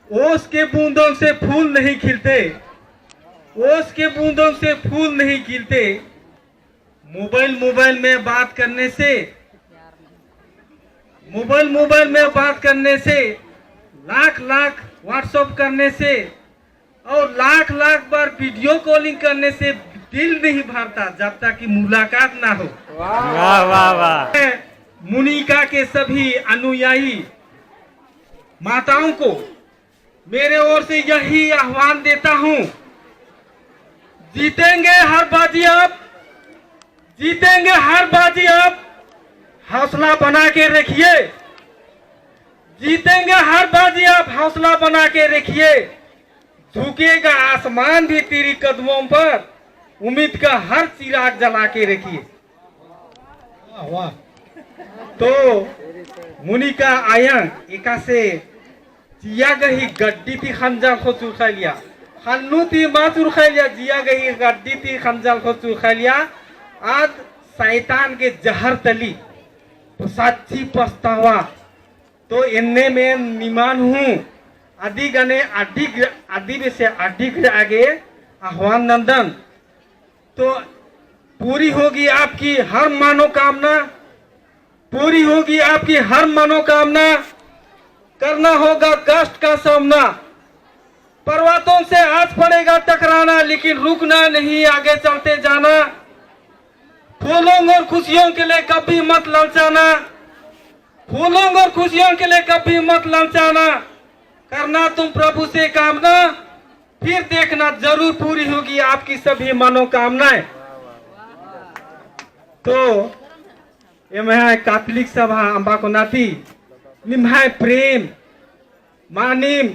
ओस के बूंदों से फूल नहीं खिलते, ओस के बूंदों से फूल नहीं खिलते। मोबाइल में बात करने से, मोबाइल में बात करने से, लाख लाख व्हाट्सएप करने से और लाख लाख बार वीडियो कॉलिंग करने से दिल नहीं भरता जब तक कि मुलाकात ना हो। वाह वाह वाह। मुनिका के सभी अनुयायी माताओं को मेरे ओर से यही आह्वान देता हूं, जीतेंगे हर बाजी आप, जीतेंगे हर बाजी आप। हौसला बना के रखिए, जीतेंगे हर बाजी आप, हौसला बना के रखिए। झुकेगा आसमान भी तेरी कदमों पर, उम्मीद का हर चिराग जला के रखिए। वाह। तो मुनिका आयंग एका से जिया गही गड्डी थी खंजाल को चुरखालिया, खन्नू थी माँ चुरखालिया, जिया गही गड्डी थी खंजाल को चुरखालिया। आज शैतान के जहर तली तो साची पछतावा तो इन्ने में निमान हूँ। आदि गने आदि में से अधिक आगे आह्वान नंदन, तो पूरी होगी आपकी हर मनोकामना, पूरी होगी आपकी हर मनोकामना। करना होगा कष्ट का सामना, पर्वतों से आज पड़ेगा टकराना, लेकिन रुकना नहीं, आगे चलते जाना। फूलों और खुशियों के लिए कभी मत ललचाना, फूलों और खुशियों के लिए कभी मत ललचाना। करना तुम प्रभु से कामना, फिर देखना जरूर पूरी होगी आपकी सभी मनोकामनाएं। तो ये मैं कैथोलिक सभा अंबा को नाती निम्हाय प्रेम मानिम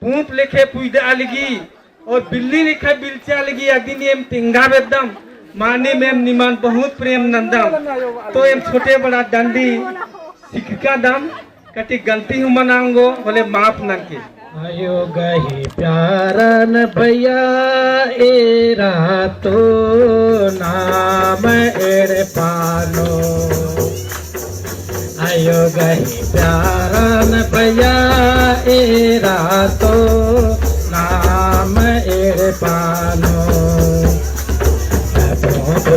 पूप लेखे पुईदे आलगी और बिल्ली लिखे बिलचे आलगी अगदिन एम तिंगा बेदम मानिम एम निमान बहुत प्रेम नंदम। तो एम छोटे बड़ा डंडी शिक्षिका दम कटी गलती हूँ मनाऊंगो बोले माफ नंके। आयो गही प्यारन भैया एरा तो नाम एड़ पानो, आयो गही प्यारन भैया एरा तो नाम एड़ पानो।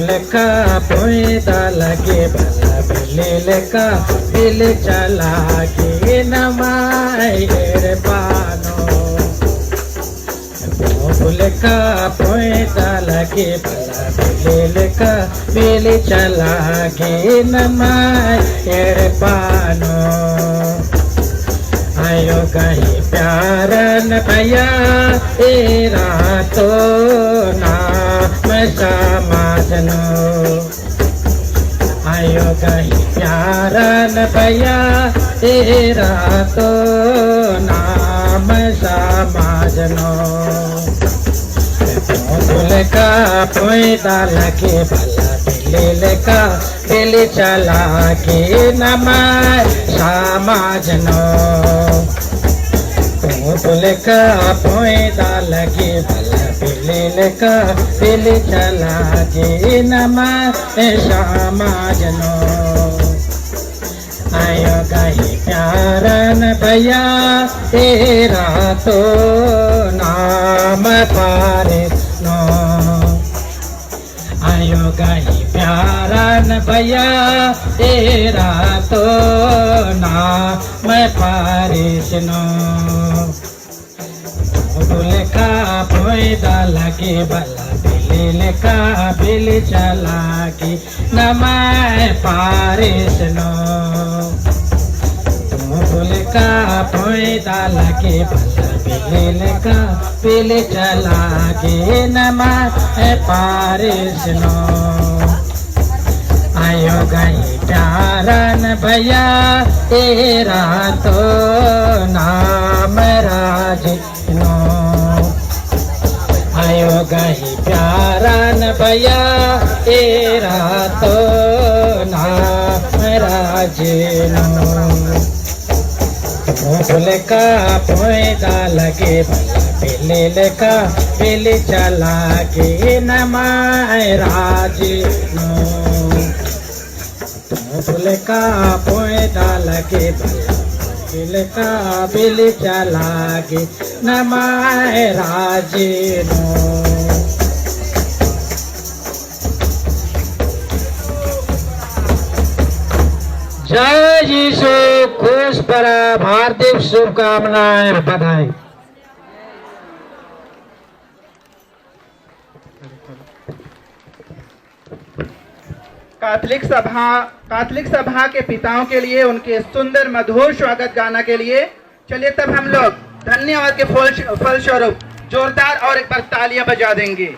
लेका पोईदा लगे भला बिले लेका बिल चला के नमाय एड़ पानो। लेका पोईदा लगे भला बिले लेका बिल चला के नमाय एड़ पानो। आयो गही प्यारन भैया एरा तो नाम समाजनो, आयो गही प्यारन भैया एरा तो नाम समाजनो। लेका पोईदा लगे भला बिले का बिल चला के नमाय समाजनो। लेका पोईदा लगे भला बिले का बिल चला के नमाय समाजनो। आयो गही प्यारन भैया तेरा तो नाम पारिनो, आयो गही प्यारन भैया तेरा तो नाम पारिनो। लेका पोईदा लगे भला बिले का बिल चला के नमाय पारिनो। लेका पोईदा लगे भला बिले का बिल चला के नमाय पारिनो। आयो गही प्यारन भैया तेरा तो नाम राजनो, आयो गही प्यारन भैया तेरा तो नाम राजनो। लेका पोईदा लगे भला बिले का बिल चला के नमाय राजनो। लेका पोईदा लगे भला बिल का बिल चला गे नमाय राजेनो जय यीशु खुश परब हार्दिक शुभकामनाएं बधाई। कैथोलिक सभा के पिताओं के लिए उनके सुंदर मधुर स्वागत गाना के लिए चलिए तब हम लोग धन्यवाद के फलस्वरूप जोरदार और एक बार तालियां बजा देंगे।